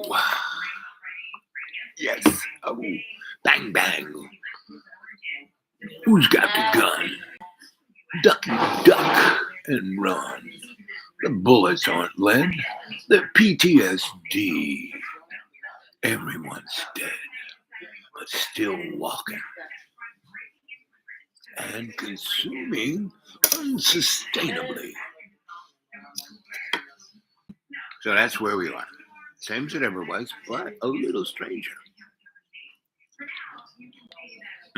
Wow. Yes. Oh, bang, bang. Who's got the gun? Ducky, duck, and run. The bullets aren't lead. They're PTSD. Everyone's dead, but still walking and consuming unsustainably. So that's where we are. Same as it ever was, but a little stranger.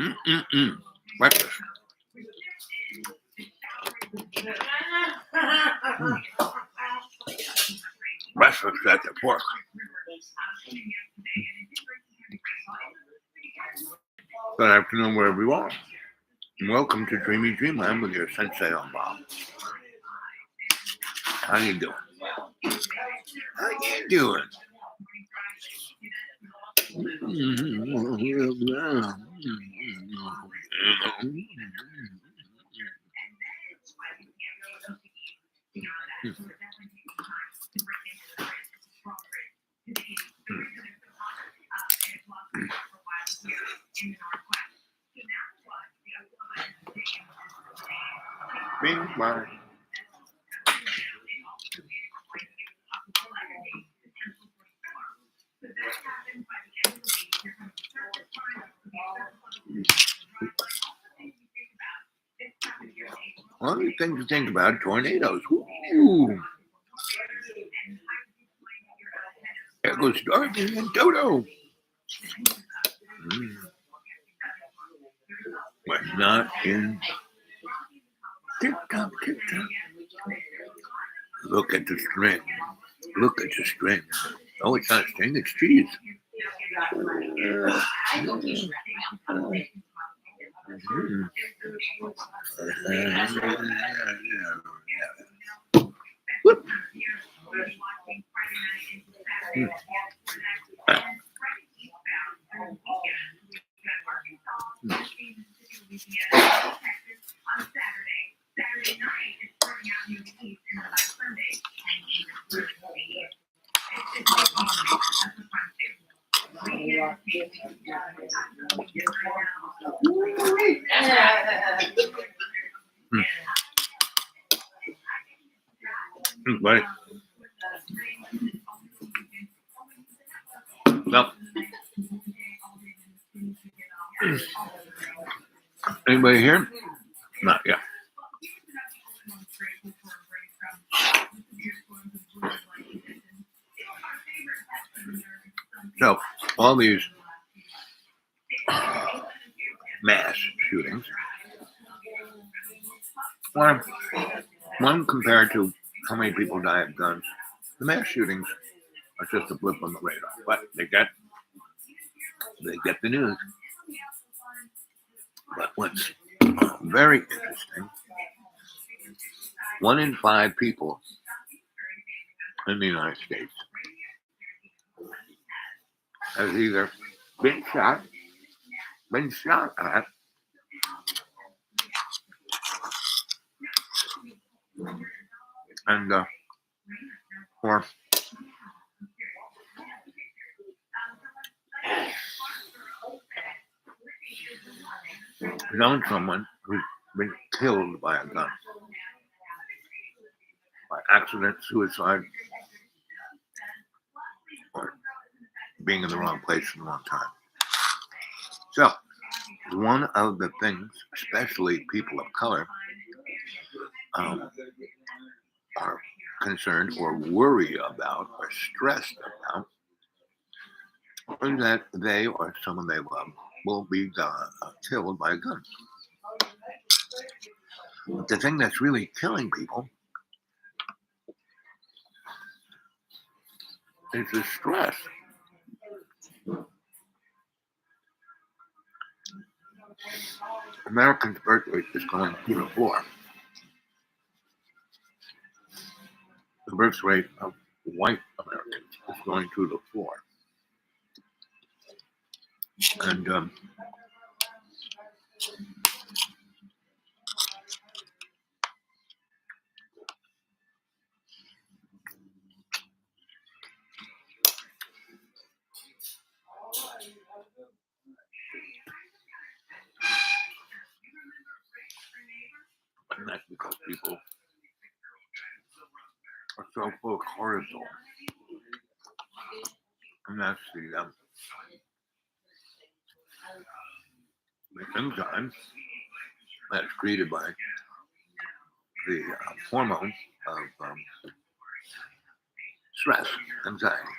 Mm-mm-mm. Breakfast. Breakfast at the pork. Good afternoon, wherever you are. Welcome to Dreamy Dreamland with your sensei on Bob. How you doing? How you doing? Bing, bang. Well, the thing to think about, tornadoes. Ooh. There goes Dorothy and Dodo. But not in tick-tock, tick-tock. Look at the string. Look at the string. Oh, it's not string, it's cheese. Whoop. Right. Well, anybody here? Not yet. So, all these mass shootings, one compared to how many people die of guns, the mass shootings are just a blip on the radar. But they get the news. But what's very interesting, 1 in 5 people in the United States has either been shot at, and or known someone who's been killed by a gun, by accident, suicide, or being in the wrong place at the wrong time. So, one of the things, especially people of color, are concerned or worry about or stressed about is that they or someone they love will be killed by a gun. But the thing that's really killing people is the stress. Americans' birth rate is going through the floor. The birth rate of white Americans is going through the floor. And And that's because people are so full of cortisol. And that's the enzyme that's created by the hormone of stress, anxiety.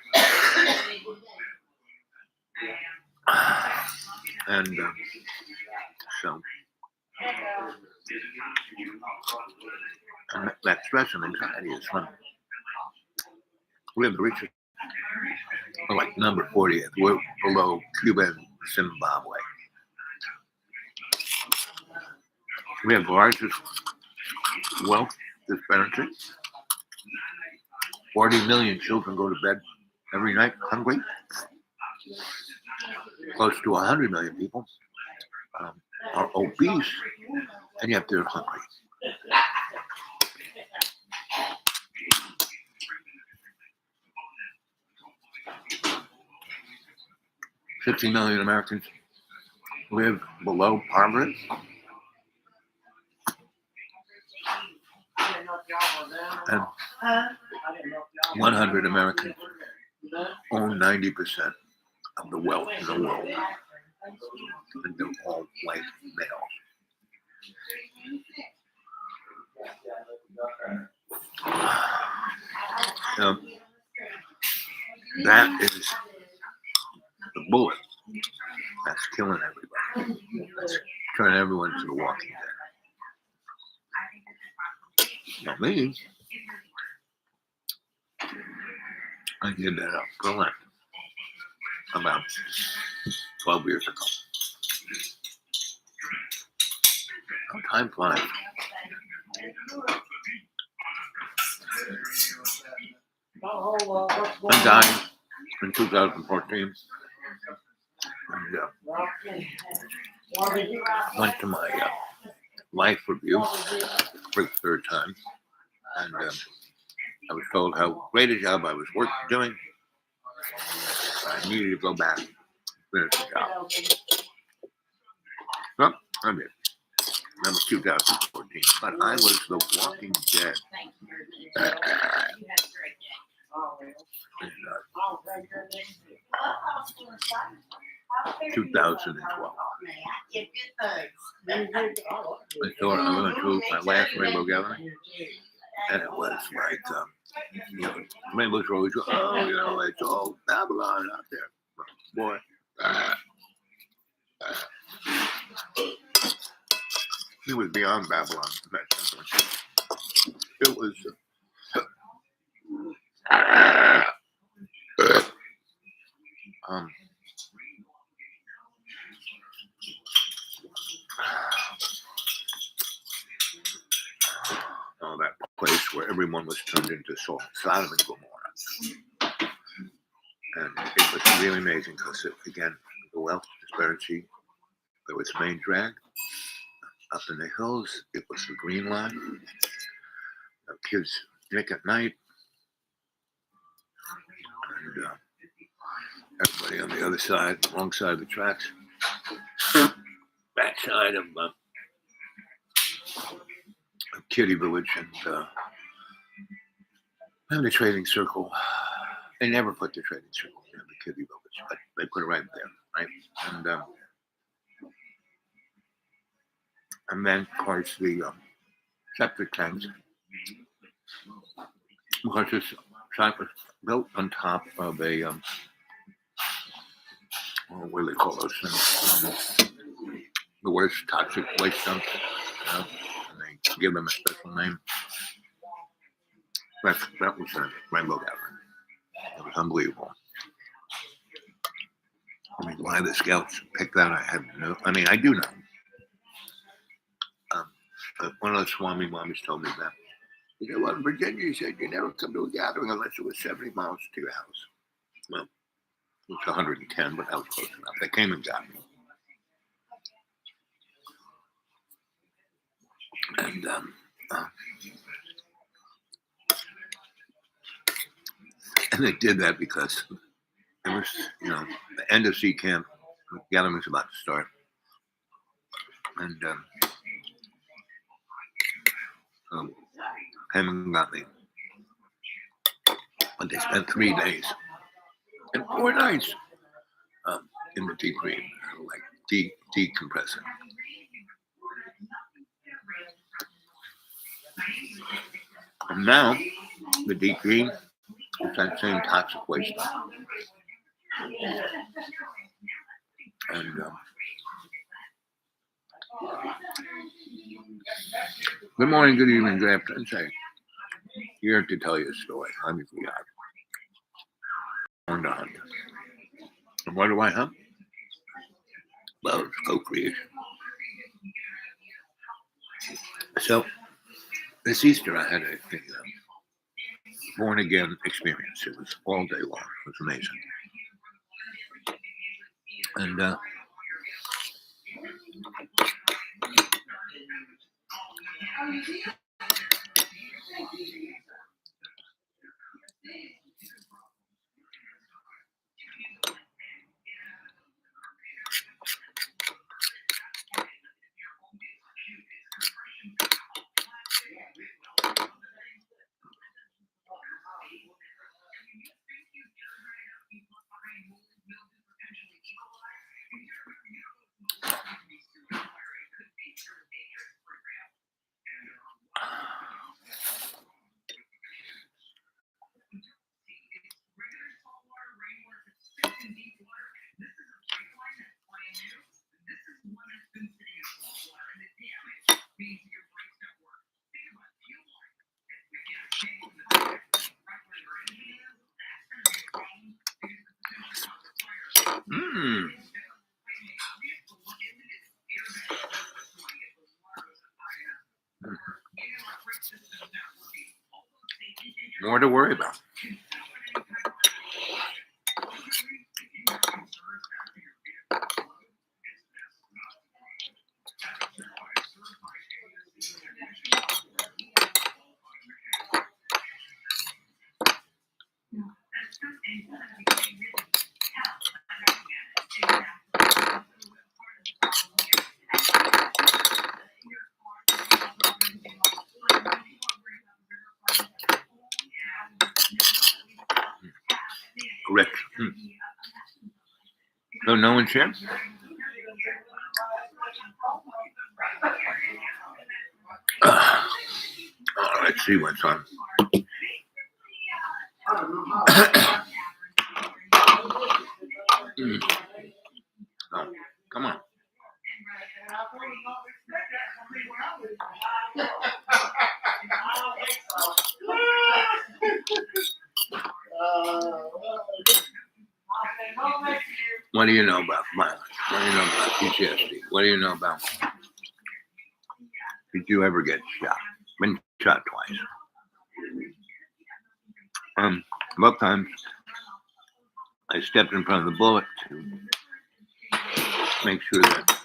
And so and that stress and anxiety is when we have the richest, like number 40th. We're below Cuba and Zimbabwe. We have the largest wealth disparity. 40 million children go to bed every night hungry. Close to 100 million people are obese, and yet they're hungry. $50 million Americans live below poverty. And 100 Americans own 90% of the wealth in the world. And they're all white males. That is the bullet that's killing everybody. That's turning everyone to the Walking Dead. Now me, I did that up for Lent about 12 years ago. Time flies. I died in 2014 and went to my life review for the third time, and I was told how great a job I was doing. I needed to go back and finish the job. So I did. That was 2014, but I was the Walking Dead. In 2012. I thought I went to my last Rainbow Gathering, and it was like, rainbows were always, it's all Babylon out there. Boy. It was beyond Babylon. It was that place where everyone was turned into Sodom and Gomorrah. And it was really amazing because, again, the wealth disparity, there was main drag. Up in the hills, it was the Green Line. Kids drink at night. And everybody on the other side, wrong side of the tracks, back side of Kitty Village and the trading circle. They never put the trading circle in the Kitty Village, but they put it right there, right? And then, of course, the septic tanks, because this site was built on top of a, what do they call those things? The worst toxic waste dump. And they give them a special name. That was a Rainbow Gathering. It was unbelievable. I mean, why the Scouts picked that, I have no. I mean, I do know. One of the Swami mommies told me that. You know what, in Virginia, he said, you never come to a gathering unless it was 70 miles to your house. Well, it was 110, but that was close enough. They came and got me. And they did that because it was, the end of C camp, the gathering was about to start. And came and got me. But they spent 3 days and 4 nights in the deep green, like decompressing. And now the deep green is that same toxic waste. And good morning, good evening, good afternoon. Say, here to tell you a story. Let me forget. On the hunt. And what do I hunt? Well, it's co-creation. So this Easter, I had a born again experience. It was all day long. It was amazing. And more to worry about. Correct. So no one shared? Let's see what's on. Oh, come on. What do you know about violence? What do you know about PTSD? What do you know about? Did you ever get shot? Been shot twice. Both times I stepped in front of the bullet to make sure that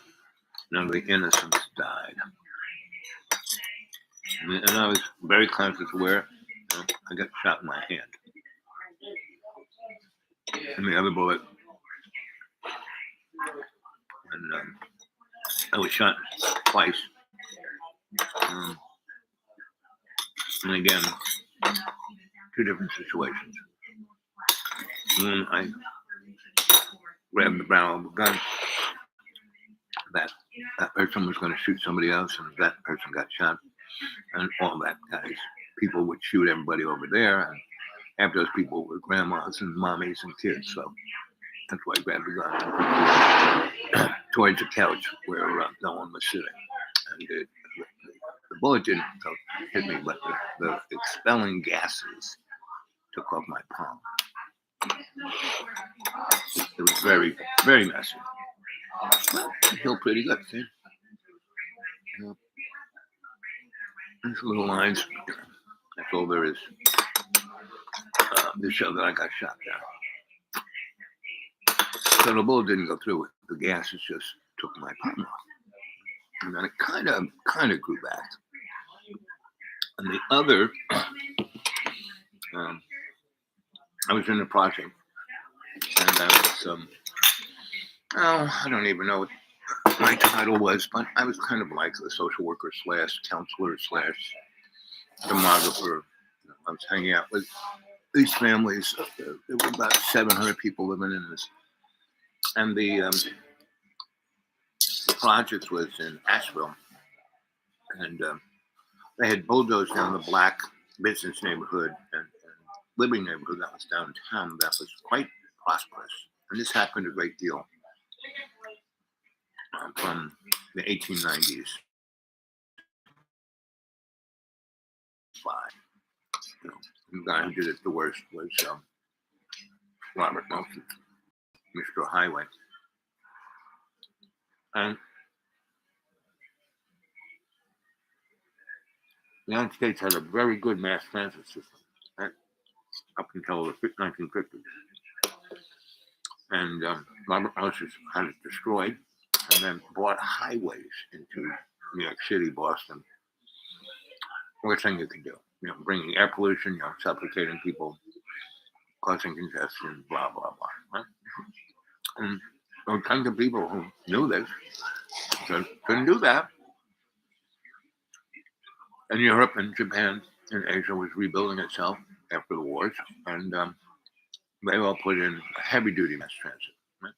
none of the innocents died. And I was very conscious where I got shot in my hand. And the other bullet, and I was shot twice. And again, two different situations. When I grabbed the barrel of a gun, that person was going to shoot somebody else, and that person got shot, and all that guys. People would shoot everybody over there, and half those people were grandmas and mommies and kids. So that's why I grabbed the gun towards the couch where no one was sitting. And the bullet didn't hit me, but the expelling gases took off my palm. It was very, very messy. Well, it healed pretty good, see? These little lines, that's all there is. To show that I got shot down. So the bullet didn't go through it. The gases just took my palm off. And then it kind of grew back. And the other, I was in a project, and I was, I don't even know what my title was, but I was kind of like a social worker / counselor / demographer. I was hanging out with these families. There were about 700 people living in this, and the project was in Asheville, and they had bulldozed down the black business neighborhood and living neighborhood that was downtown that was quite prosperous. And this happened a great deal from the 1890s. You know, the guy who did it the worst was Robert Nelson, Mr. Highway. And the United States had a very good mass transit system right, up until the 1950s. And Robert Nelson had it destroyed and then brought highways into New York City, Boston. Worst thing you can do. You know, bringing air pollution, you know, suffocating people, causing congestion, blah, blah, blah. Right? And there were tons of people who knew this, so couldn't do that. And Europe and Japan and Asia was rebuilding itself after the wars, and they all put in heavy-duty mass transit. Right?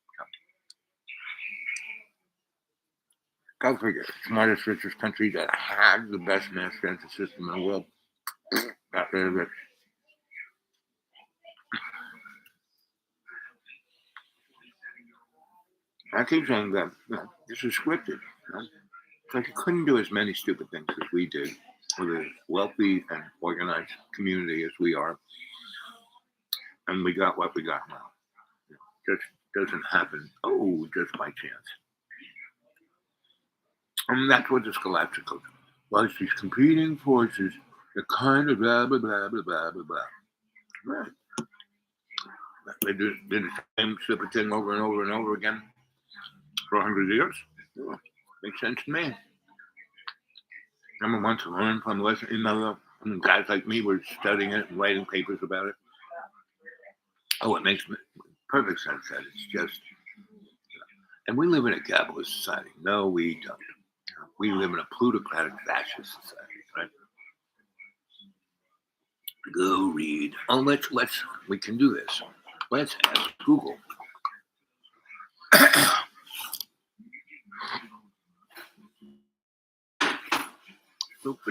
Go figure. Smartest, richest country that had the best mass transit system in the world got rid of it. I keep saying that this is scripted. You know? Like you couldn't do as many stupid things as we did with a wealthy and organized community as we are, and we got what we got now. You know, just doesn't happen. Just by chance. And that's what the Scholastic goes. Well, it's these competing forces that kind of blah blah blah blah blah blah blah. Right. They did the same stupid thing over and over and over again for 100 years. Yeah, makes sense to me. Number one, to learn from lesson. Guys like me were studying it and writing papers about it. It makes perfect sense that it's just. And we live in a capitalist society. No, we don't. We live in a plutocratic fascist society, right? Go read. We can do this. Let's ask Google. Okay.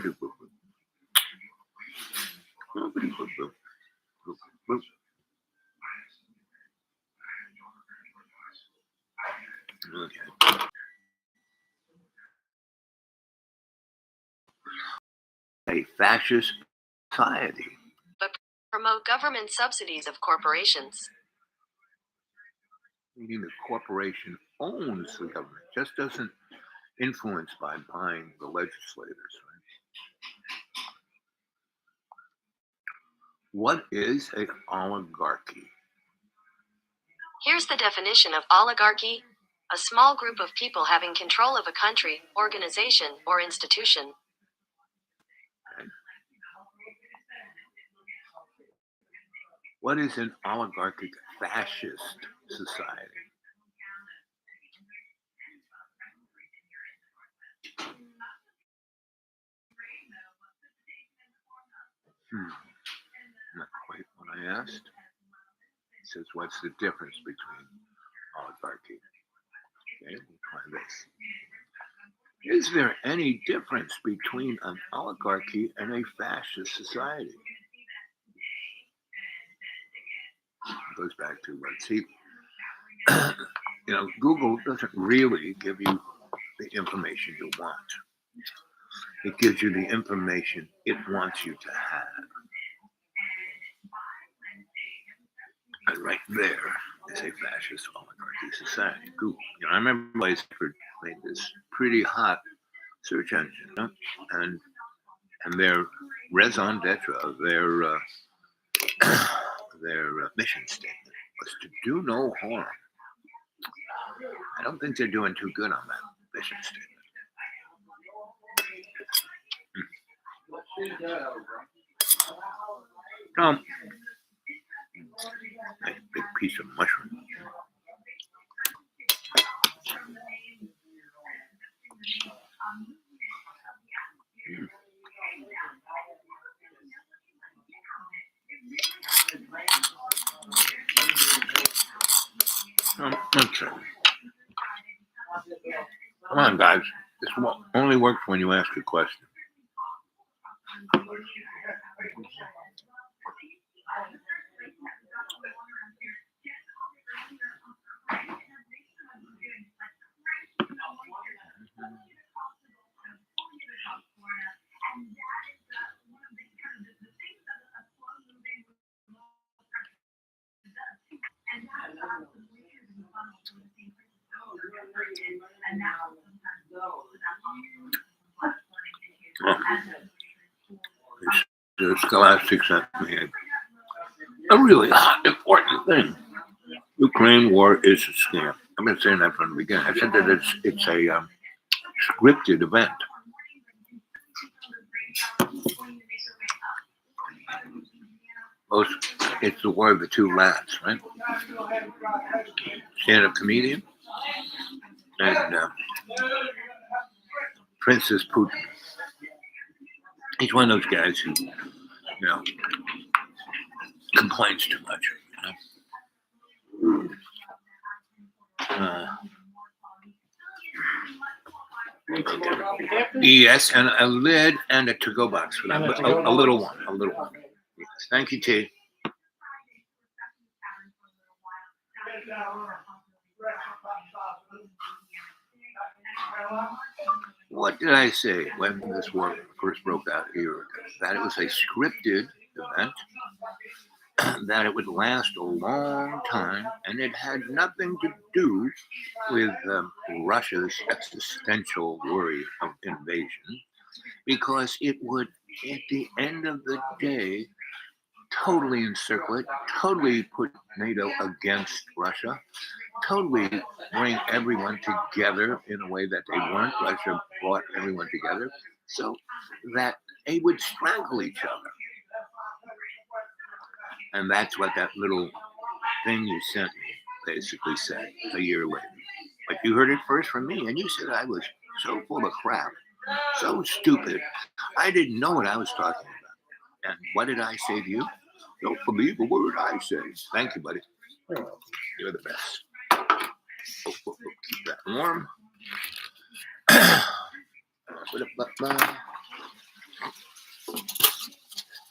A fascist society. But promote government subsidies of corporations. Meaning the corporation owns the government, just doesn't influence by buying the legislators. Right? What is an oligarchy? Here's the definition of oligarchy: a small group of people having control of a country, organization, or institution. What is an oligarchic fascist society? Not quite what I asked. It says, what's the difference between oligarchy? Okay, we'll try this. Is there any difference between an oligarchy and a fascist society? It goes back to see, Google doesn't really give you the information you want. It gives you the information it wants you to have. And right there is a fascist oligarchy society. Google. I remember Blaisford made this pretty hot search engine, and their raison d'etre, their mission statement was to do no harm. I don't think they're doing too good on that mission statement. A big piece of mushroom. Okay. Come on, guys. This only works when you ask a question. The Scholastic sent me a really hot, important thing. Ukraine war is a scam. I've been saying that from the beginning. I said that it's a scripted event. It's the war of the two lads, right? Stand-up comedian and Princess Putin. He's one of those guys who, complains too much. Yes, and a lid and a to-go box for that. A little one. Yes. Thank you, T. What did I say when this war first broke out here? That it was a scripted event, that it would last a long time, and it had nothing to do with Russia's existential worry of invasion, because it would, at the end of the day, totally encircle it, totally put NATO against Russia, totally bring everyone together in a way that they weren't. Russia brought everyone together so that they would strangle each other. And that's what that little thing you sent me basically said a year later. But you heard it first from me, and you said I was so full of crap, so stupid. I didn't know what I was talking about. And what did I say to you? Don't believe a word I say. Thank you, buddy. You're the best. Keep that warm.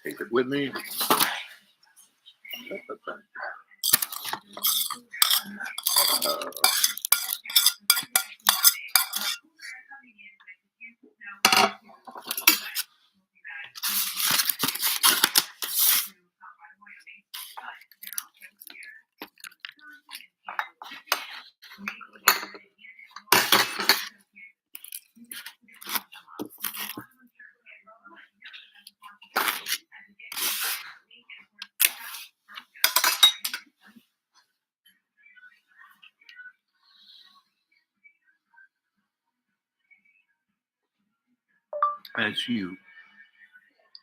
Take it with me. As you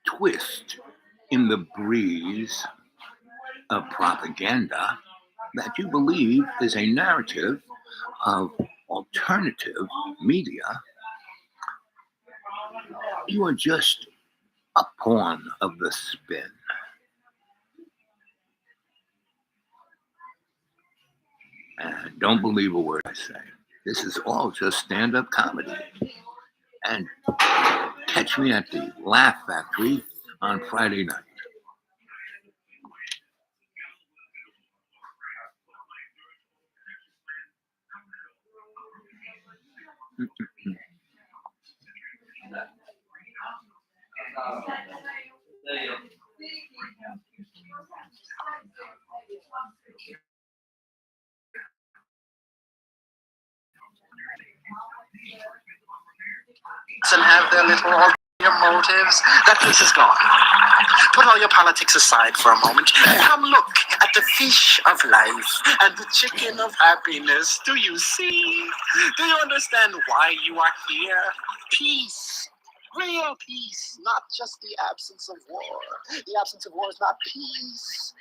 twist in the breeze of propaganda that you believe is a narrative of alternative media, you are just a pawn of the spin. And don't believe a word I say. This is all just stand-up comedy. And catch me at the Laugh Factory on Friday night. And have their little ulterior motives. That piece is gone. Put all your politics aside for a moment. Come look at the fish of life and the chicken of happiness. Do you see? Do you understand why you are here? Peace. Real peace, not just the absence of war. The absence of war is not peace.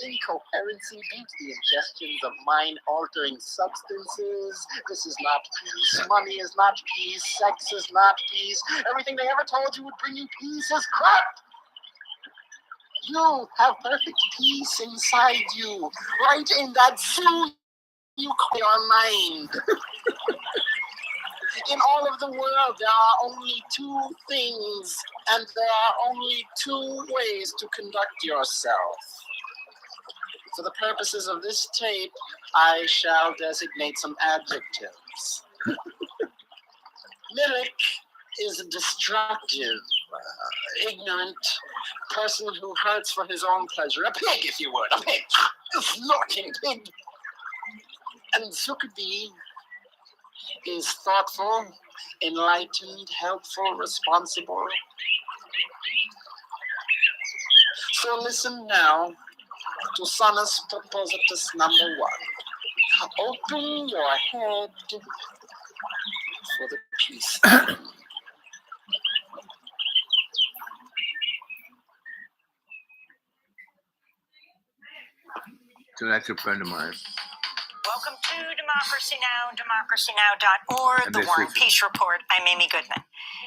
Incoherency beats the ingestions of mind-altering substances. This is not peace. Money is not peace. Sex is not peace. Everything they ever told you would bring you peace is crap. You have perfect peace inside you, right in that zoo you call your mind. In all of the world, there are only two things, and there are only two ways to conduct yourself. For the purposes of this tape, I shall designate some adjectives. Lyric is a destructive, ignorant person who hurts for his own pleasure. A pig, if you would, a pig. A snorting pig. And Zuckerby is thoughtful, enlightened, helpful, responsible. So listen now to Sonus Propositus number 1. Open your head for the peace. So that's a friend of mine. Welcome to Democracy Now!, democracynow.org, And the this War and is- Peace Report. I'm Amy Goodman.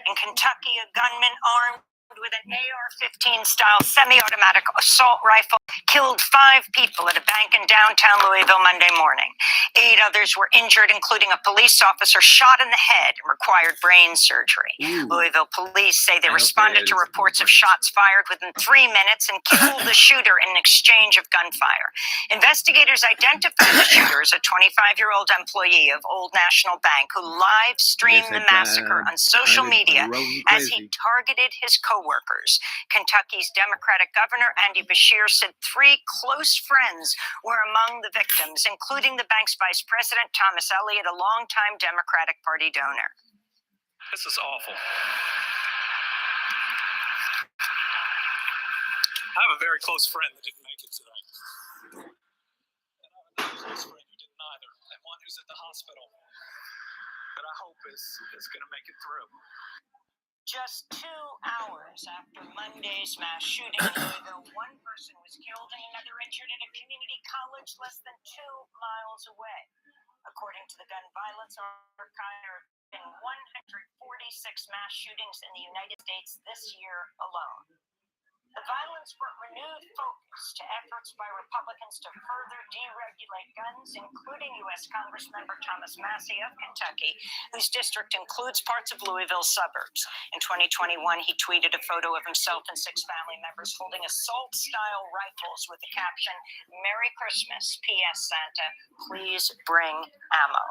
In Kentucky, a gunman armed with an AR-15 style semi-automatic assault rifle killed 5 people at a bank in downtown Louisville Monday morning. 8 others were injured, including a police officer shot in the head and required brain surgery. Ooh. Louisville police say they I hope responded that to is reports of right. shots fired within 3 minutes and killed the shooter in an exchange of gunfire. Investigators identified the shooter as a 25-year-old employee of Old National Bank who live streamed the massacre on social media as he targeted his co-workers. Kentucky's Democratic Governor Andy Beshear said 3 close friends were among the victims, including the bank's vice president, Thomas Elliott, a longtime Democratic Party donor. This is awful. I have a very close friend that didn't make it today. And I have another close friend who didn't either, and one who's at the hospital. But I hope is going to make it through. Just 2 hours after Monday's mass shooting in Louisville, 1 person was killed and another injured at a community college less than 2 miles away. According to the Gun Violence Archive, there have been 146 mass shootings in the United States this year alone. The violence brought renewed focus to efforts by Republicans to further deregulate guns, including U.S. Congressmember Thomas Massie of Kentucky, whose district includes parts of Louisville's suburbs. In 2021, he tweeted a photo of himself and 6 family members holding assault-style rifles with the caption, "Merry Christmas, P.S. Santa, please bring ammo."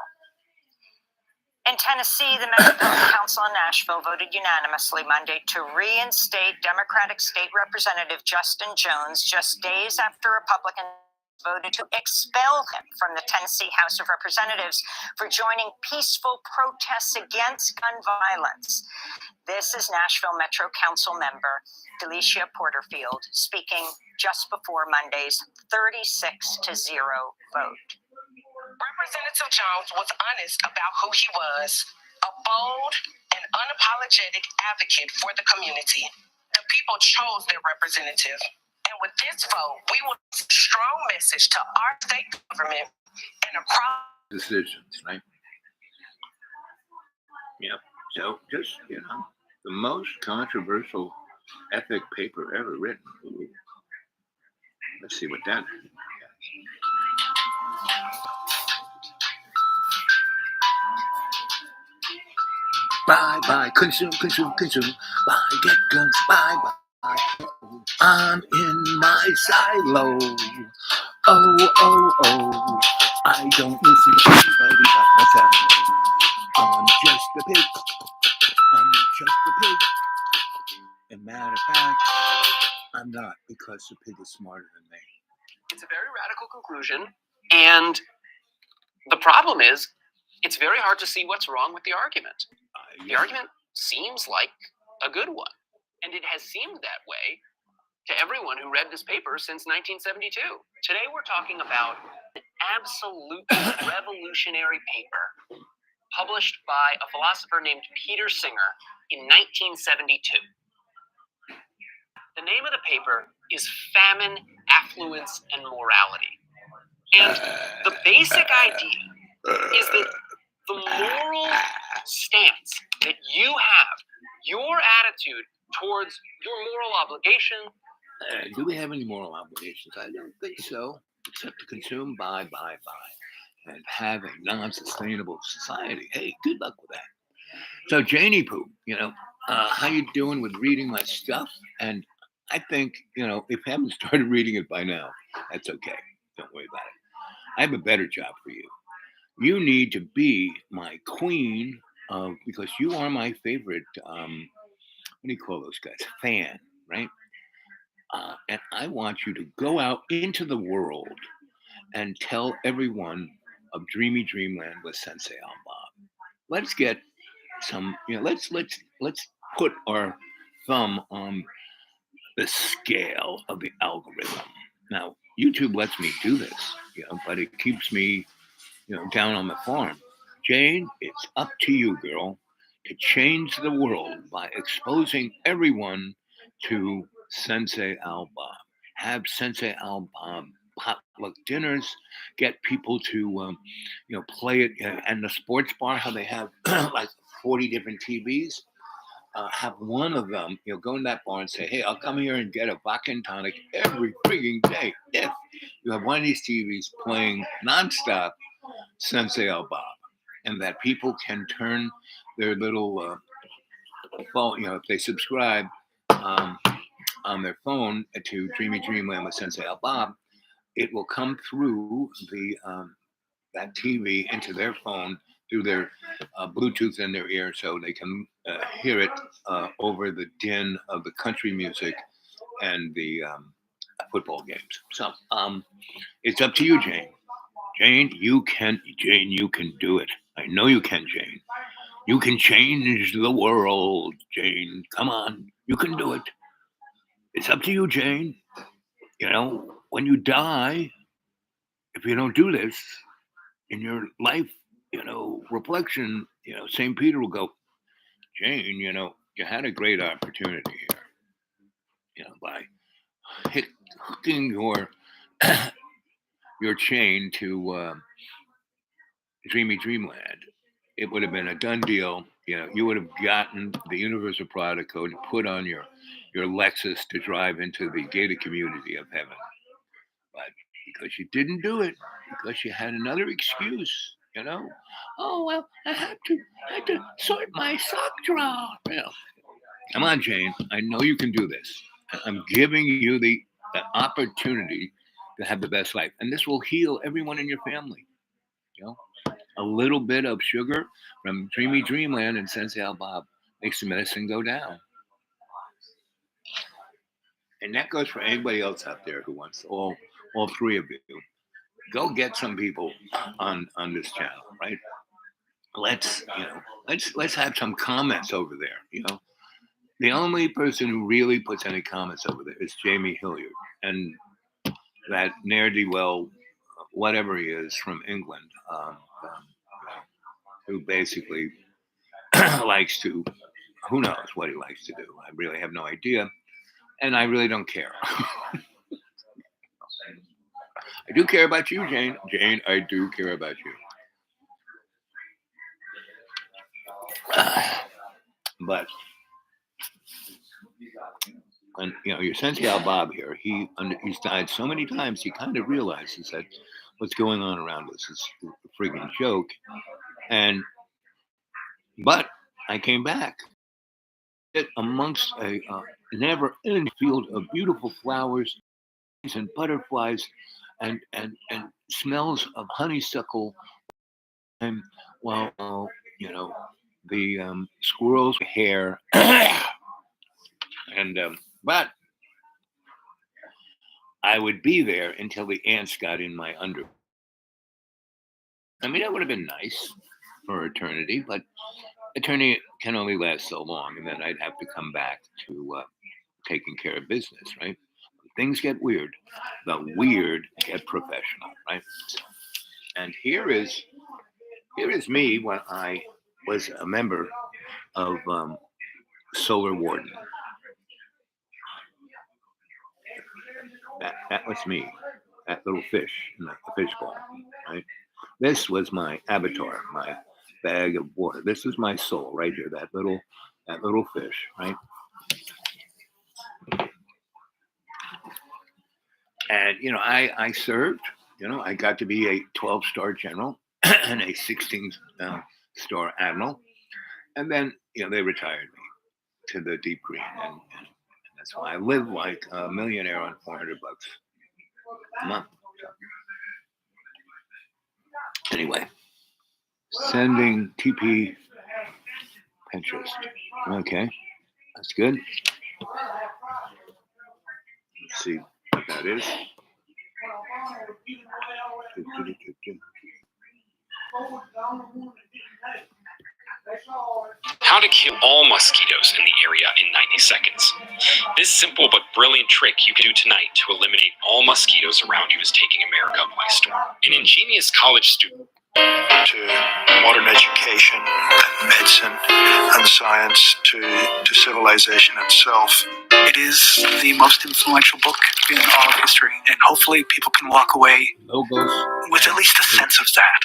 In Tennessee, the Metropolitan Council in Nashville voted unanimously Monday to reinstate Democratic State Representative Justin Jones just days after Republicans voted to expel him from the Tennessee House of Representatives for joining peaceful protests against gun violence. This is Nashville Metro Council member Delicia Porterfield speaking just before Monday's 36-0 vote. Representative Jones was honest about who he was, a bold and unapologetic advocate for the community. The people chose their representative. And with this vote, we will send a strong message to our state government and across Decisions, right? Yep. So just, the most controversial ethic paper ever written. Ooh. Let's see what that is. Bye, consume, buy, get guns, bye. I'm in my silo. Oh, I don't listen to anybody but myself. I'm just a pig. And matter of fact, I'm not, because the pig is smarter than me. It's a very radical conclusion, and the problem is, it's very hard to see what's wrong with the argument. The argument seems like a good one, and it has seemed that way to everyone who read this paper since 1972. Today we're talking about an absolutely revolutionary paper published by a philosopher named Peter Singer in 1972. The name of the paper is Famine, Affluence, and Morality. And the basic idea is that the moral stance that you have, your attitude towards your moral obligation. Do we have any moral obligations? I don't think so, except to consume, buy. and have a non-sustainable society. Hey, good luck with that. So Janie Poo, how you doing with reading my stuff? And I think, if you haven't started reading it by now, that's okay. Don't worry about it. I have a better job for you. You need to be my queen because you are my favorite, what do you call those guys? Fan, right? And I want you to go out into the world and tell everyone of Dreamy Dreamland with Sensei Al Bob. Let's get some, let's put our thumb on the scale of the algorithm. Now, YouTube lets me do this, but it keeps me, down on the farm. Jane, it's up to you, girl, to change the world by exposing everyone to Sensei Al Bob. Have Sensei Al Bob potluck dinners, get people to, play it. And the sports bar, how they have like 40 different TVs. Have one of them, go in that bar and say, hey, I'll come here and get a vodka and tonic every freaking day. If you have one of these TVs playing nonstop Sensei Al Bob, and that people can turn their little phone, if they subscribe on their phone to Dreamy Dreamland with Sensei Al Bob, it will come through the that TV into their phone through their Bluetooth in their ear, so they can hear it over the din of the country music and the football games. So it's up to you, Jane. Jane, you can do it. I know you can, Jane. You can change the world, Jane. Come on, you can do it. It's up to you, Jane. When you die, if you don't do this in your life, reflection, St. Peter will go, Jane, you had a great opportunity here, by hooking your chain to Dreamy Dreamland. It would have been a done deal. You would have gotten the Universal Product Code put on your Lexus to drive into the gated community of heaven. But because you didn't do it, because you had another excuse, oh well, I had to sort my sock drawer. Come on, Jane. I know you can do this. I'm giving you the opportunity to have the best life, and this will heal everyone in your family. A little bit of sugar from Dreamy Dreamland and Sensei Al Bob makes the medicine go down. And that goes for anybody else out there who wants all three of you. Go get some people on this channel, right? Let's have some comments over there. The only person who really puts any comments over there is Jamie Hilliard, and that ne'er-do-well, whatever he is from England, who basically likes to, who knows what he likes to do. I really have no idea, and I really don't care. I do care about you, Jane. Jane, I do care about you. But when your Sensei Al Bob here, he's died so many times, he kind of realizes that what's going on around us is a friggin' joke. But I came back amongst a never-ending field of beautiful flowers and butterflies and smells of honeysuckle, and while the squirrels' hair, and but I would be there until the ants got in my underwear. I mean, that would have been nice for eternity, but eternity can only last so long, and then I'd have to come back to taking care of business, right? When things get weird, the weird get professional, right? And here is me when I was a member of Solar Warden. That was me, that little fish in the fishbowl, right? This was my avatar, my bag of water. This is my soul right here, that little fish, right? And I served I got to be a 12-star general and a 16-star admiral. And then, they retired me to the deep green. And that's why I live like a millionaire on $400 a month. So, anyway, sending TP Pinterest. Okay, that's good. Let's see what that is. How to kill all mosquitoes in the area in 90 seconds. This simple but brilliant trick you can do tonight to eliminate all mosquitoes around you is taking America by storm. An ingenious college student to modern education and medicine and science to civilization itself. It is the most influential book in all of history, and hopefully people can walk away with at least a sense of that.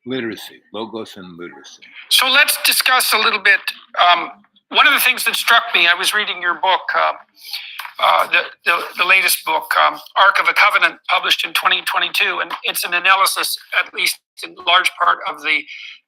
Literacy, logos and literacy. So let's discuss a little bit. One of the things that struck me, I was reading your book, the latest book, Ark of the Covenant, published in 2022, and it's an analysis, at least in large part, of the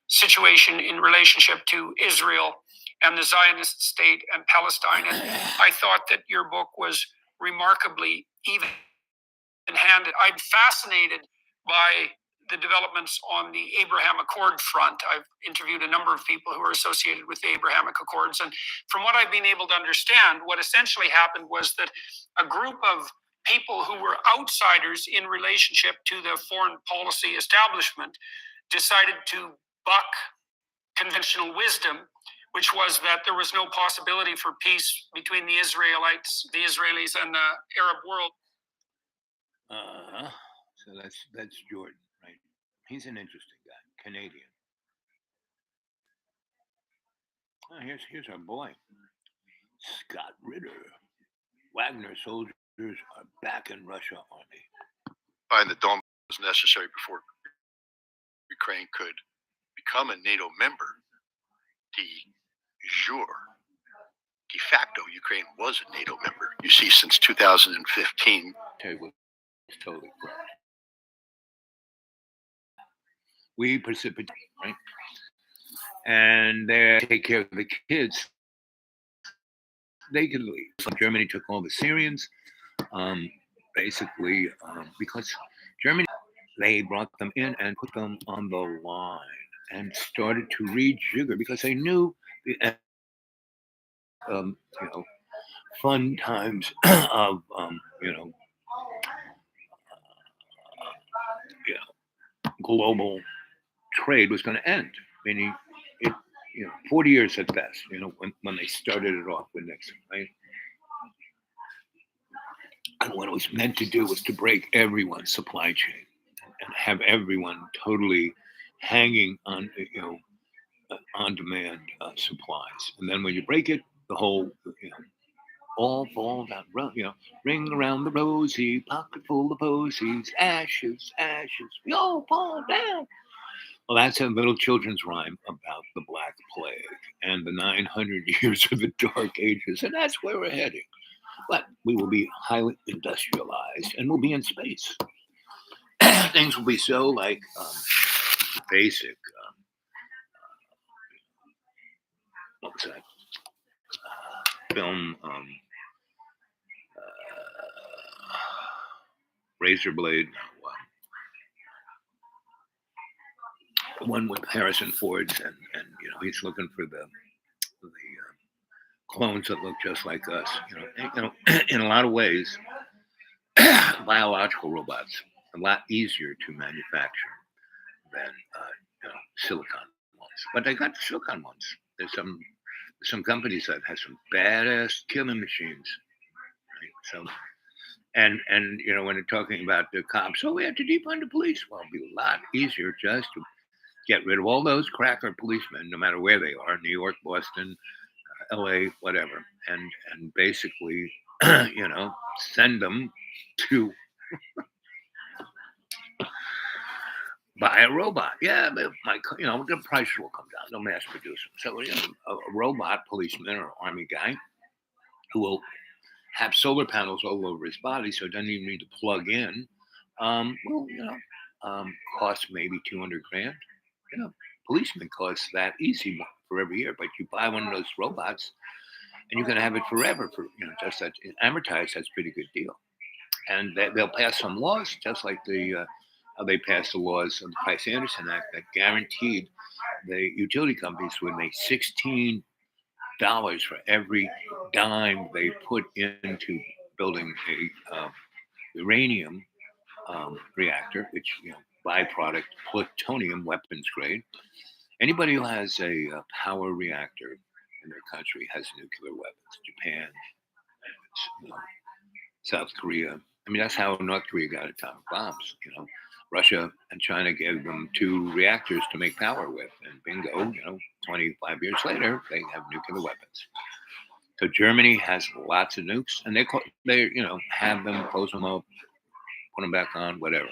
situation in relationship to Israel and the Zionist state and Palestine. And I thought that your book was remarkably even-handed. I'm fascinated by the developments on the Abraham Accord front. I've interviewed a number of people who are associated with the Abrahamic Accords. And from what I've been able to understand, what essentially happened was that a group of people who were outsiders in relationship to the foreign policy establishment decided to buck conventional wisdom, which was that there was no possibility for peace between the Israelis, and the Arab world. So that's Jordan, right? He's an interesting guy, Canadian. Oh, here's our boy, Scott Ritter. Wagner soldiers are back in Russia army. Find the Donbas was necessary before Ukraine could become a NATO member. De facto, Ukraine was a NATO member. You see, since 2015. Okay, well, it's totally correct. We precipitate, right? And they take care of the kids. They could leave. So Germany took all the Syrians, basically, because Germany, they brought them in and put them on the line and started to rejigger because they knew the fun times of global trade was going to end. Meaning, 40 years at best. When they started it off with Nixon, right? And what it was meant to do was to break everyone's supply chain and have everyone totally hanging on, on-demand supplies. And then when you break it, the whole, all falls out. Ring around the rosy, pocket full of posies, ashes, ashes, we all fall down. Well, that's a little children's rhyme about the Black Plague and the 900 years of the Dark Ages, and that's where we're heading. But we will be highly industrialized, and we'll be in space. Things will be so like basic. What was that? Film. Razor Blade. One with Harrison Ford, and he's looking for the clones that look just like us. In a lot of ways, biological robots are a lot easier to manufacture than silicon ones. But they got the silicon ones. There's some companies that have some badass killing machines. Right? So, and when they're talking about the cops, we have to defund the police. Well, it'd be a lot easier just to get rid of all those cracker policemen, no matter where they are, New York, Boston, LA, whatever, and basically, send them to buy a robot. Yeah, but the price will come down. They'll mass produce them. So a robot policeman or army guy who will have solar panels all over his body, so it doesn't even need to plug in. Well, costs maybe 200 grand. Policeman costs that easy for every year, but you buy one of those robots and you can have it forever for just that amortized. That's a pretty good deal. And they'll pass some laws, just like how they passed the laws of the Price-Anderson Act that guaranteed the utility companies would make $16 for every dime they put into building a uranium reactor, which byproduct plutonium weapons grade. Anybody who has a power reactor in their country has nuclear weapons. Japan, South Korea. I mean, that's how North Korea got atomic bombs. Russia and China gave them 2 reactors to make power with, and bingo, 25 years later, they have nuclear weapons. So Germany has lots of nukes, and they have them, close them up, put them back on, whatever.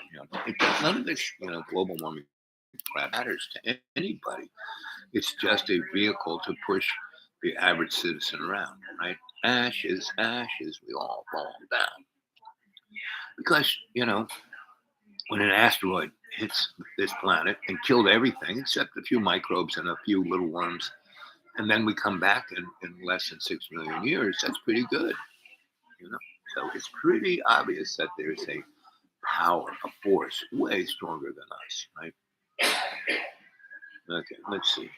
None of this, global warming crap matters to anybody. It's just a vehicle to push the average citizen around, right? Ashes, ashes, we all fall down. Because, when an asteroid hits this planet and killed everything except a few microbes and a few little worms, and then we come back in less than 6 million years, that's pretty good. So it's pretty obvious that there's a power, a force way stronger than us, right? Okay, let's see.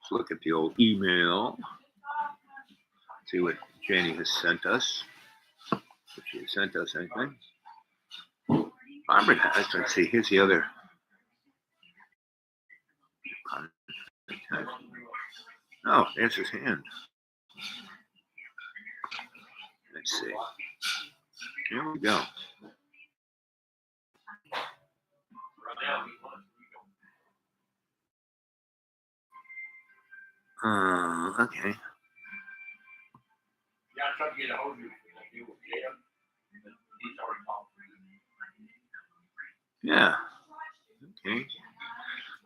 Let's look at the old email. See what Janie has sent us. If she has sent us anything. Robert has. Let's see. Here's the other. Oh, there's his hand. Let's see. Here we go. Okay. Yeah. Okay.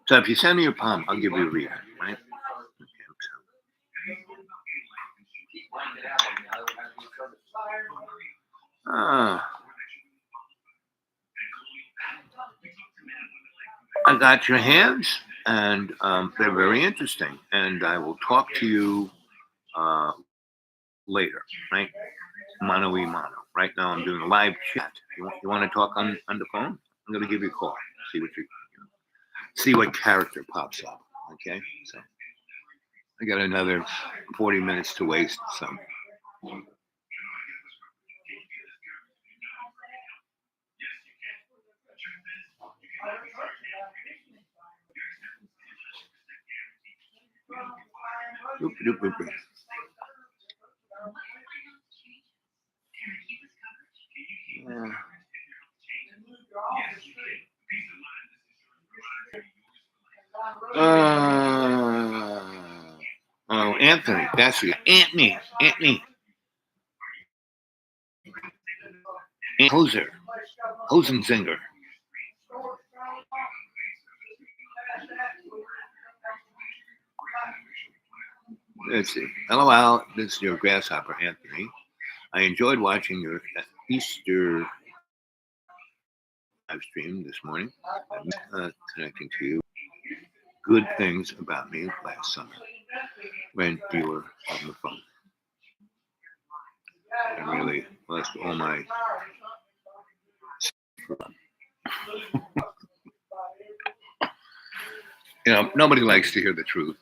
So if you send me your palm, I'll give you a reading, right? Okay, I got your hands, and they're very interesting. And I will talk to you later, right? Mano y mano. Right now, I'm doing a live chat. You want to talk on the phone? I'm going to give you a call. See what character pops up. Okay, so I got another 40 minutes to waste. So. Oop, oop, oop, oop. Oh, Anthony, that's you. Anthony. Hosenzinger. Let's see. Hello, Al. This is your grasshopper, Anthony. I enjoyed watching your Easter live stream this morning. I'm connecting to you. Good things about me last summer when you were on the phone. I really lost all my nobody likes to hear the truth.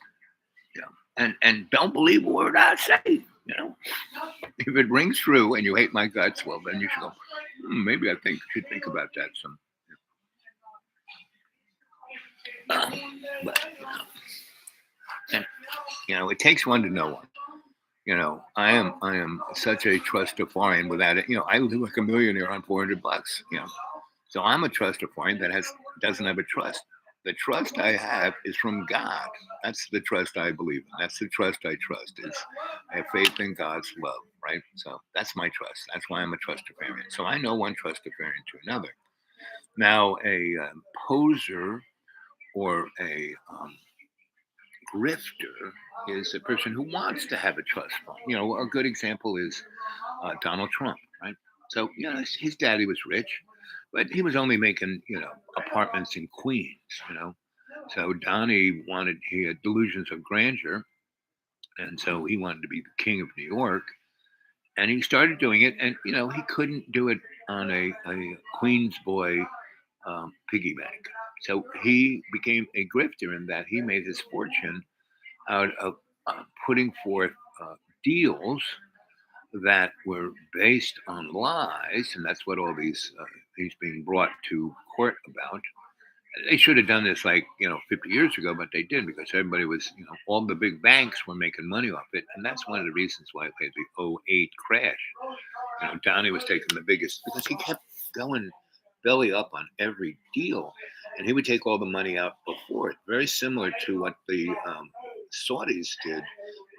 And don't believe a word I say. If it rings true and you hate my guts, well, then you should go, maybe I should think about that some. It takes one to know one. I am such a trustafarian without it. I live like a millionaire on $400. So I'm a trustafarian that doesn't have a trust. The trust I have is from God. That's the trust I believe in. That's the trust I trust. I have faith in God's love, right? So that's my trust. That's why I'm a trustafarian. So I know one trustafarian to another. Now, a poser or a grifter is a person who wants to have a trust fund. You know, a good example is Donald Trump, right? So, you know, his daddy was rich, but he was only making, you know, apartments in Queens, you know. So he had delusions of grandeur, and so he wanted to be the king of New York, and he started doing it, and you know, he couldn't do it on a Queens boy piggy bank. So he became a grifter in that he made his fortune out of putting forth deals that were based on lies, and that's what all he's being brought to court about. They should have done this like 50 years ago, but they didn't because everybody was all the big banks were making money off it, and that's one of the reasons why we had the '08 crash. Donnie was taking the biggest because he kept going belly up on every deal, and he would take all the money out before it. Very similar to what the Saudis did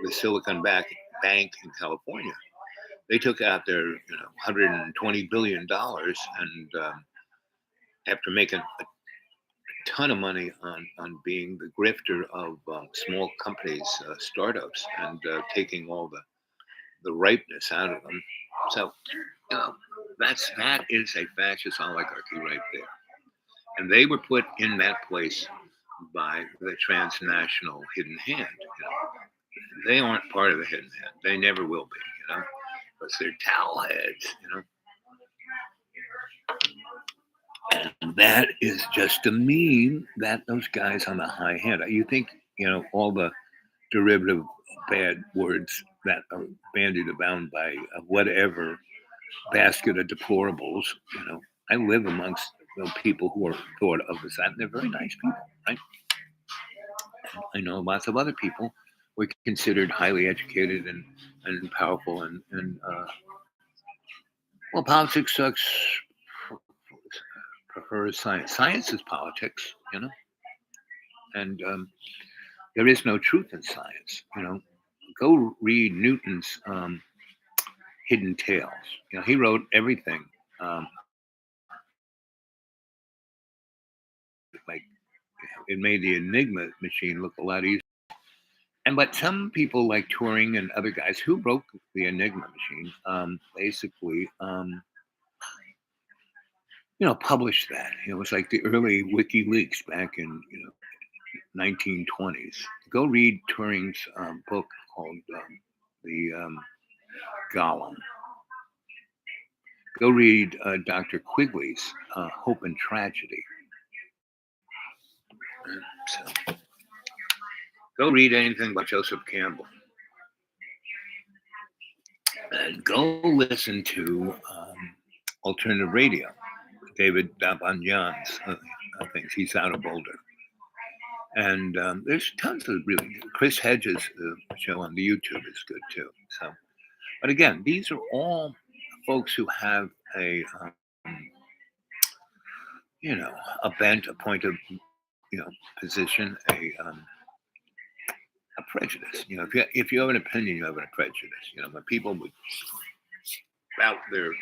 with Silicon Bank in California. They took out their $120 billion, and after making a ton of money on being the grifter of small companies, startups, and taking all the ripeness out of them. So that is a fascist oligarchy right there, and they were put in that place by the transnational hidden hand. They aren't part of the hidden hand. They never will be. Because they're towel heads. And that is just to mean that those guys on the high hand. You think all the derivative bad words that are bandied about by whatever basket of deplorables. I live amongst people who are thought of as that, and they're very nice people, right? I know lots of other people were considered highly educated and powerful, and well, politics sucks. Prefers science. Science is politics, and there is no truth in science. Go read Newton's Hidden Tales. He wrote everything. It made the Enigma machine look a lot easier. But some people like Turing and other guys who broke the Enigma machine, basically, published that. It was like the early WikiLeaks back in 1920s. Go read Turing's book called the Golem. Go read Dr. Quigley's Hope and Tragedy. So, go read anything by Joseph Campbell. And go listen to alternative radio. David Dabangyan's things. He's out of Boulder. And there's tons of really Chris Hedges' show on the YouTube is good too. So, but again, these are all folks who have a bent, a point of position, a prejudice. If you have an opinion, you have a prejudice. When people would about their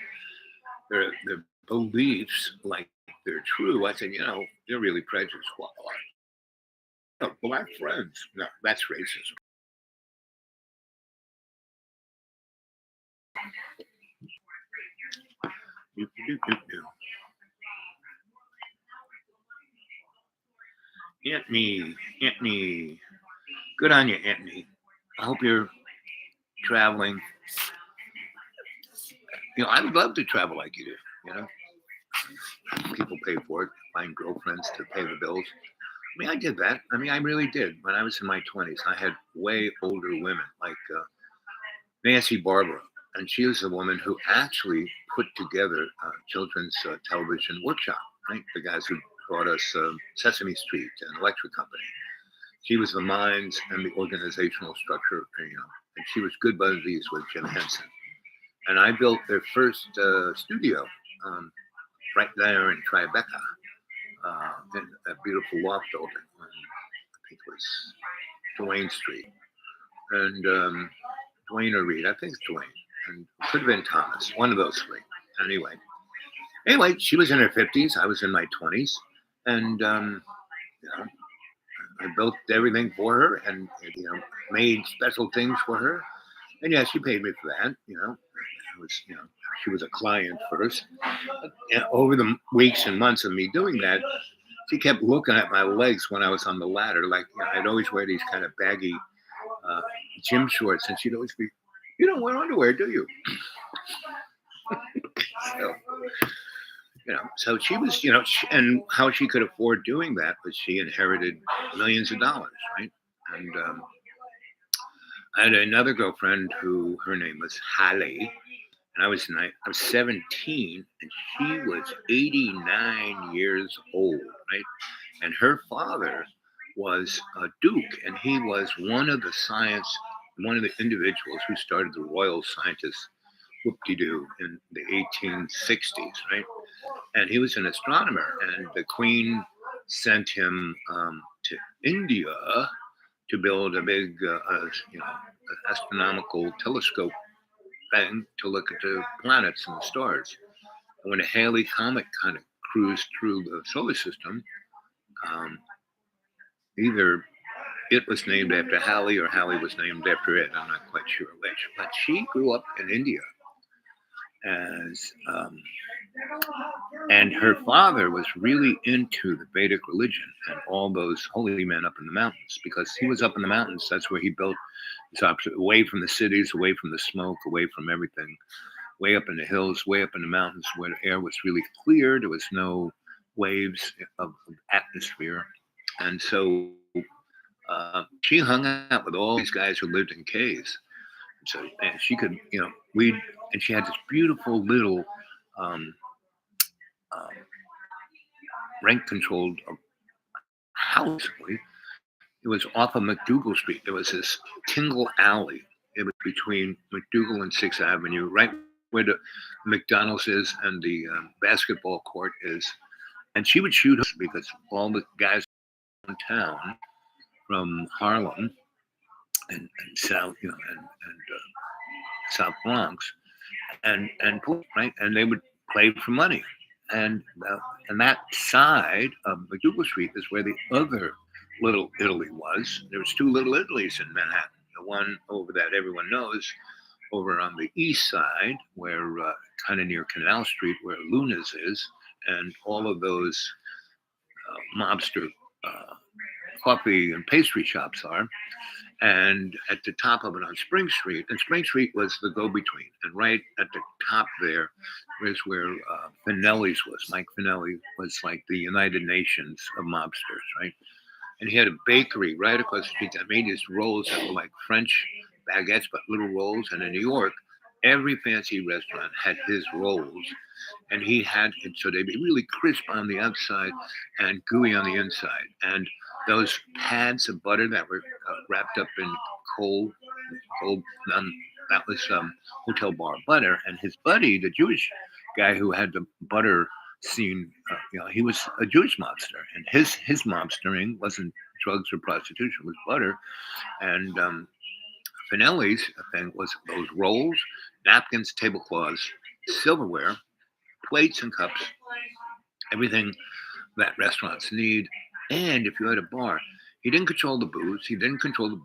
beliefs like they're true, I said, they're really prejudiced. Well, black friends. No, that's racism. Anthony. Good on you, Anthony. I hope you're traveling. I would love to travel like you do, People pay for it, find girlfriends to pay the bills. I did that. I really did. When I was in my 20s, I had way older women like Nancy Barbara. And she was the woman who actually put together children's television workshop, right? The guys who brought us Sesame Street and Electric Company. She was the minds and the organizational structure, and she was good buddies with Jim Henson. And I built their first studio right there in Tribeca, in a beautiful loft building. I think it was Duane Street. And Dwayne or Reed, I think it's Dwayne. And it could have been Thomas, one of those three. Anyway, she was in her 50s. I was in my 20s. And, I built everything for her, and made special things for her. And yeah, she paid me for that. It was she was a client first. And over the weeks and months of me doing that, she kept looking at my legs when I was on the ladder. Like I'd always wear these kind of baggy gym shorts, and she'd always be, "You don't wear underwear, do you?" So, so she was, and how she could afford doing that was she inherited millions of dollars, right? And I had another girlfriend who her name was Hallie, and I was 17, and she was 89 years old, right? And her father was a duke, and he was one of the individuals who started the Royal Scientists whoop-de-doo in the 1860s, right? And he was an astronomer, and the Queen sent him to India to build a big, astronomical telescope thing to look at the planets and the stars. And when the Halley Comet kind of cruised through the solar system, either it was named after Halley or Halley was named after it. I'm not quite sure which. But she grew up in India as and her father was really into the Vedic religion and all those holy men up in the mountains, because he was up in the mountains. That's where he built his office, away from the cities, away from the smoke, away from everything, way up in the hills, way up in the mountains where the air was really clear. There was no waves of atmosphere. And so she hung out with all these guys who lived in caves. So and she could, and she had this beautiful little rent-controlled house. It was off of McDougal Street. There was this Tingle Alley. It was between McDougal and 6th Avenue, right where the McDonald's is and the basketball court is. And she would shoot us because all the guys in town from Harlem and South, and South Bronx, and right, and they would play for money. And that side of McDougal Street is where the other Little Italy was. There was two Little Italies in Manhattan. The one over that everyone knows, over on the east side, where kind of near Canal Street, where Luna's is, and all of those mobster coffee and pastry shops are. And at the top of it on Spring Street, and Spring Street was the go-between. And right at the top there is where Finelli's was. Mike Finelli was like the United Nations of mobsters, right? And he had a bakery right across the street that made these rolls that were like French baguettes, but little rolls. And in New York, every fancy restaurant had his rolls. And he had it so they'd be really crisp on the outside and gooey on the inside. And those pads of butter that were wrapped up in cold, that was Hotel Bar butter. And his buddy, the Jewish guy who had the butter scene, he was a Jewish mobster, and his mobstering wasn't drugs or prostitution, it was butter. And Finelli's thing was those rolls, napkins, tablecloths, silverware, plates and cups, everything that restaurants need. And if you had a bar, he didn't control the booze, he didn't control the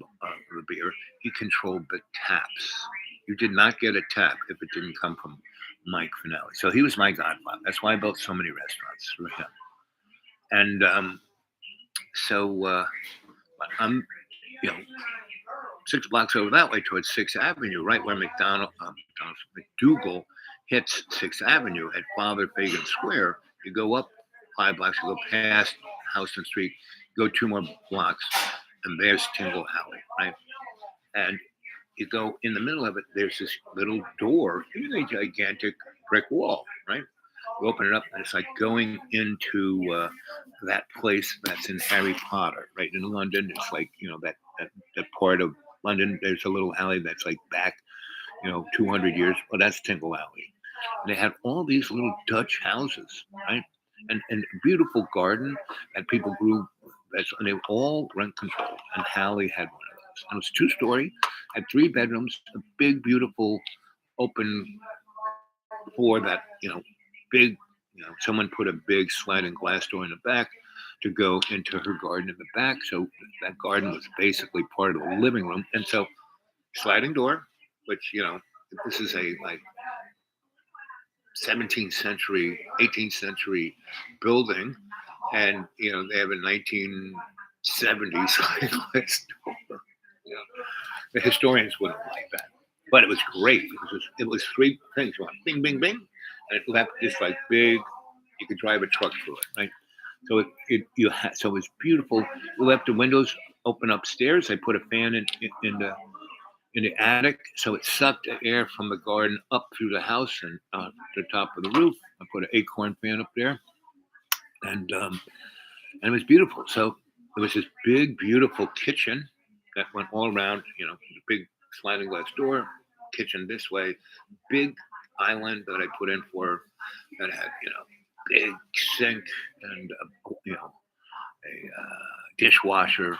beer, he controlled the taps. You did not get a tap if it didn't come from Mike Finelli. So he was my godfather. That's why I built so many restaurants for him. And so I'm, 6 blocks over that way towards 6th Avenue, right where McDougal hits 6th Avenue at Father Fagan Square. You go up 5 blocks, you go past Houston Street, go 2 more blocks, and there's Tingle Alley, right? And you go in the middle of it, there's this little door in a gigantic brick wall, right? You open it up, and it's like going into that place that's in Harry Potter, right? In London, it's like, that part of London, there's a little alley that's like back, 200 years. Well, that's Tingle Alley. And they had all these little Dutch houses, right? And a beautiful garden that people grew, and they were all rent controlled. And Hallie had one of those. And it was 2-story, had 3 bedrooms, a big, beautiful, open floor that, big, someone put a big sliding glass door in the back. to go into her garden in the back. So that garden was basically part of the living room. And so sliding door, which, this is a like 17th century, 18th century building. And, they have a 1970s sliding glass door. The historians wouldn't like that. But it was great because it was three things. You went bing, bing, bing. And it left this like big, you could drive a truck through it, right? So it was beautiful. We left the windows open upstairs. I put a fan in the attic, so it sucked the air from the garden up through the house and to the top of the roof. I put an acorn fan up there, and it was beautiful. So there was this big, beautiful kitchen that went all around. The big sliding glass door, kitchen this way, big island that I put in for her that had big sink and a dishwasher,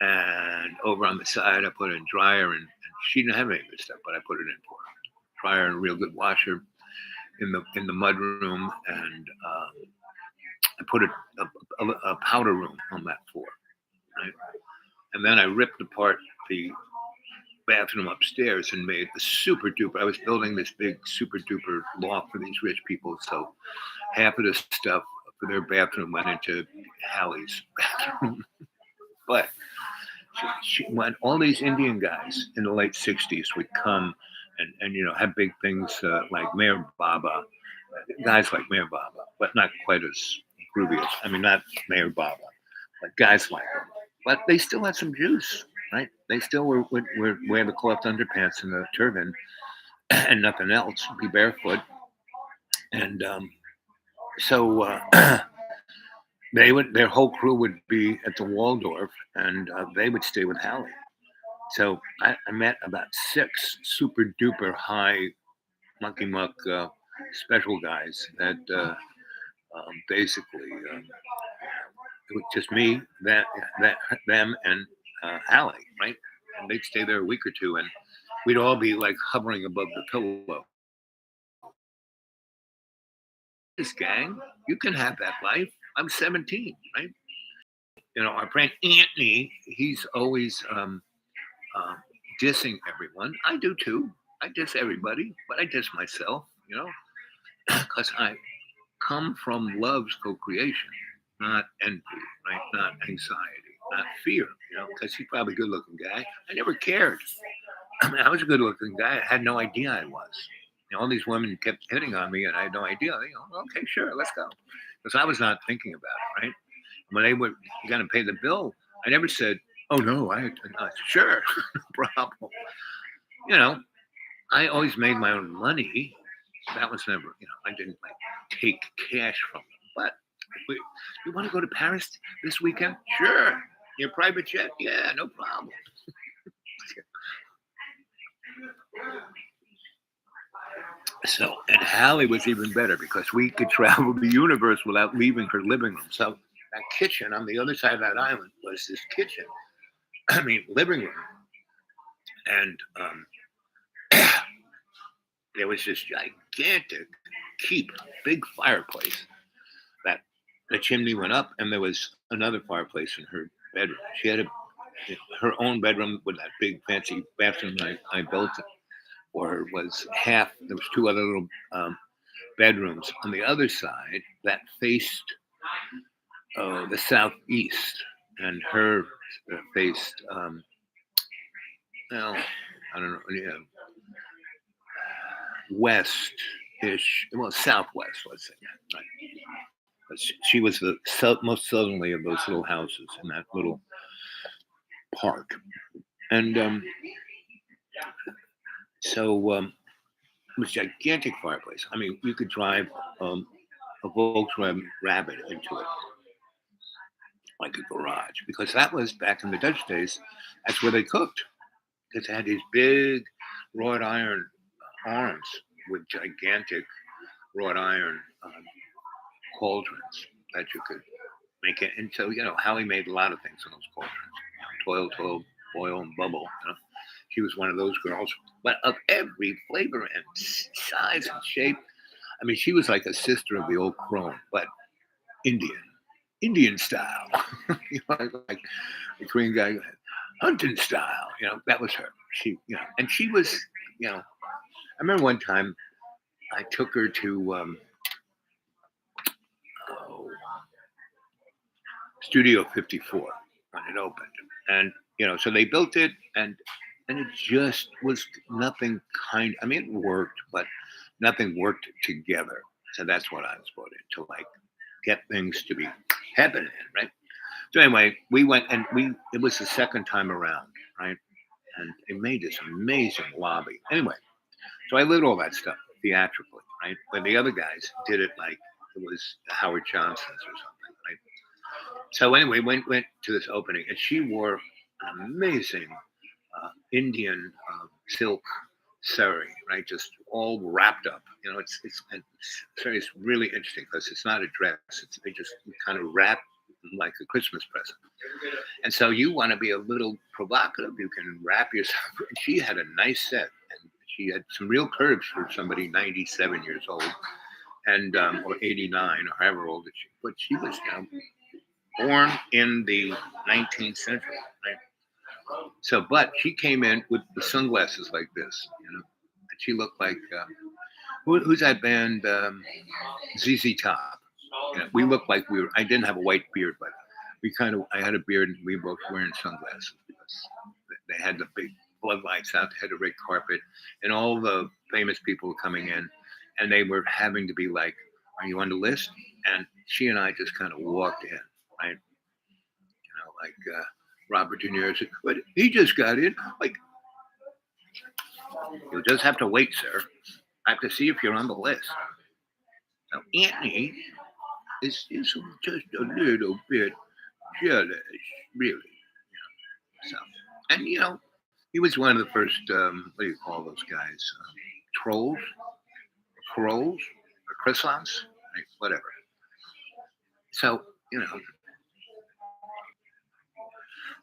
and over on the side I put in dryer, and she didn't have any of this stuff, but I put it in for her. Dryer and a real good washer in the mud room, and I put a powder room on that floor, right? And then I ripped apart the bathroom upstairs and made a super duper. I was building this big super duper loft for these rich people, so half of the stuff for their bathroom went into Hallie's bathroom. But when all these Indian guys in the late 60s would come and have big things like Mayor Baba, guys like Mayor Baba, but not quite as groovy as, not Mayor Baba, but guys like him. But they still had some juice, right? They still would wear the cloth underpants and the turban and nothing else, be barefoot. And so their whole crew would be at the Waldorf, and they would stay with Hallie. So I met about 6 super duper high monkey muck special guys that basically it was just me, them, and Hallie, right? And they'd stay there a week or two, and we'd all be like hovering above the pillow. This gang, you can have that life. I'm 17, right? Our friend Anthony, he's always dissing everyone. I do too. I diss everybody, but I diss myself, because I come from love's co-creation, not envy, right? Not anxiety, not fear, because he's probably a good-looking guy. I never cared. I was a good-looking guy. I had no idea I was. All these women kept hitting on me, and I had no idea. Okay, sure, let's go. Because I was not thinking about it, right? When they were going to pay the bill, I never said, oh, no, sure, no problem. I always made my own money. That was never, I didn't take cash from them. But you want to go to Paris this weekend? Sure. Your private jet? Yeah, no problem. So, and Hallie was even better because we could travel the universe without leaving her living room. So that kitchen on the other side of that island was this kitchen, living room. And there was this gigantic big fireplace that the chimney went up, and there was another fireplace in her bedroom. She had her own bedroom with that big fancy bathroom I built it. Or was half, there was 2 other little bedrooms on the other side that faced the southeast, and her faced, I don't know, west-ish, southwest, let's say, right? But she was the most southerly of those little houses in that little park. And so it was a gigantic fireplace. You could drive a Volkswagen Rabbit into it, like a garage, because that was back in the Dutch days. That's where they cooked. Because they had these big wrought iron arms with gigantic wrought iron cauldrons that you could make it. And so, Hallie made a lot of things in those cauldrons. Toil, boil, and bubble. She was one of those girls, but of every flavor and size and shape. She was like a sister of the old crone, but Indian, Indian style. Like the Korean guy, hunting style. That was her. She, and she was, I remember one time I took her to Studio 54 when it opened, and so they built it, and it just was nothing kind. I mean, it worked, but nothing worked together. So that's what I was brought in to, like, get things to be happening, right? So anyway, we went, and it was the second time around, right? And they made this amazing lobby. Anyway, so I lit all that stuff theatrically, right? But the other guys did it like it was Howard Johnson's or something, right? So anyway, went to this opening, and she wore an amazing Indian silk sari, right? Just all wrapped up. It's really interesting because it's not a dress. They just kind of wrap like a Christmas present. And so you want to be a little provocative, you can wrap yourself. She had a nice set, and she had some real curves for somebody 97 years old, and or 89 or however old she. But she was born in the 19th century, right? So, but she came in with the sunglasses like this, and she looked like who's that band? ZZ Top. We looked like we were. I didn't have a white beard, but I had a beard, and we both wearing sunglasses because they had the big floodlights out. They had a red carpet, and all the famous people were coming in, and they were having to be like, "Are you on the list?" And she and I just kind of walked in, right? Like Robert De Niro said, "But he just got in." Like, you'll just have to wait, sir. I have to see if you're on the list. Now, Anthony is just a little bit jealous, really. So, and he was one of the first. What do you call those guys? Trolls, crows, or croissants, right? Whatever. So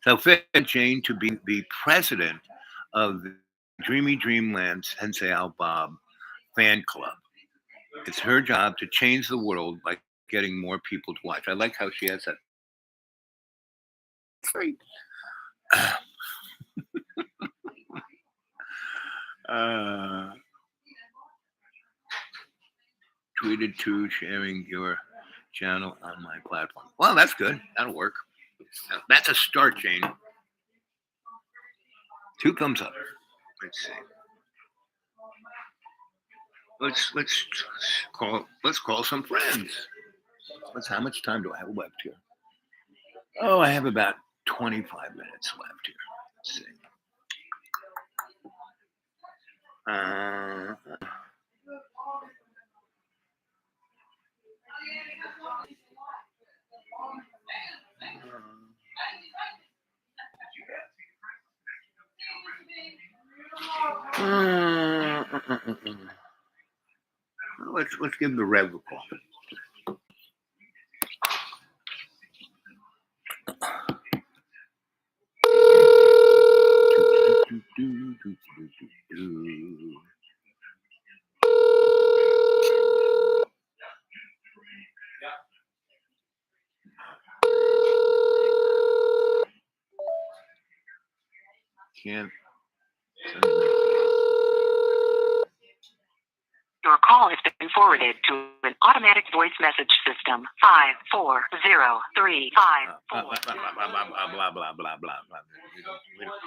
So Fed Jane to be the president of the Dreamy Dreamland Sensei Al Bob fan club. It's her job to change the world by getting more people to watch. I like how she has that. Great. Tweeted to sharing your channel on my platform. Well, that's good. That'll work. That's a start, Jane. 2 thumbs up. Let's see. Let's call some friends. How much time do I have left here? Oh, I have about 25 minutes left here. Let's see. Let's give the Rev a call. Can't. Your call has been forwarded to an automatic voice message system. 54035. Blah blah blah blah blah. We don't.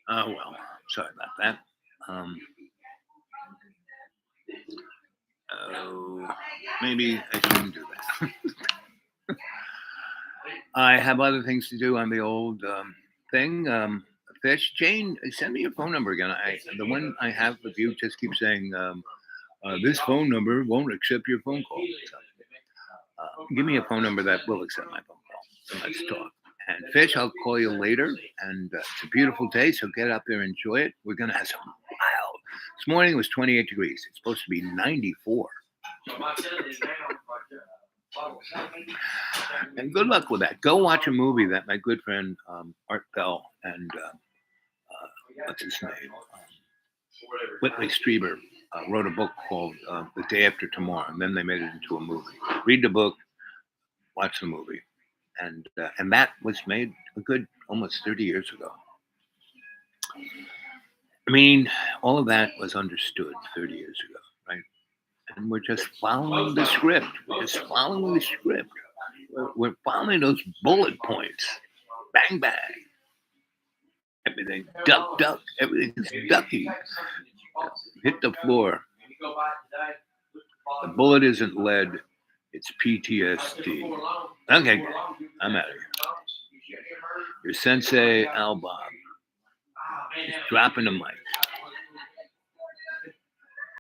Oh well, sorry about that. Maybe I shouldn't do that. I have other things to do on the old thing. Fish, Jane, send me your phone number again. The one I have with you just keeps saying this phone number won't accept your phone call. So, give me a phone number that will accept my phone call. So let's talk. And Fish, I'll call you later. And it's a beautiful day, so get out there and enjoy it. We're gonna have some wild. This morning it was 28 degrees. It's supposed to be 94. And good luck with that. Go watch a movie that my good friend Art Bell and what's his name? Whitley Strieber wrote a book called The Day After Tomorrow, and then they made it into a movie. Read the book, watch the movie, and that was made a good almost 30 years ago. I mean, all of that was understood 30 years ago, right? And we're just following the script. We're just following the script. We're following those bullet points. Bang, bang. Everything, duck, duck. Everything's ducky. Hit the floor. The bullet isn't lead. It's PTSD. Okay, I'm out of here. Your sensei, Al Bob, is dropping the mic.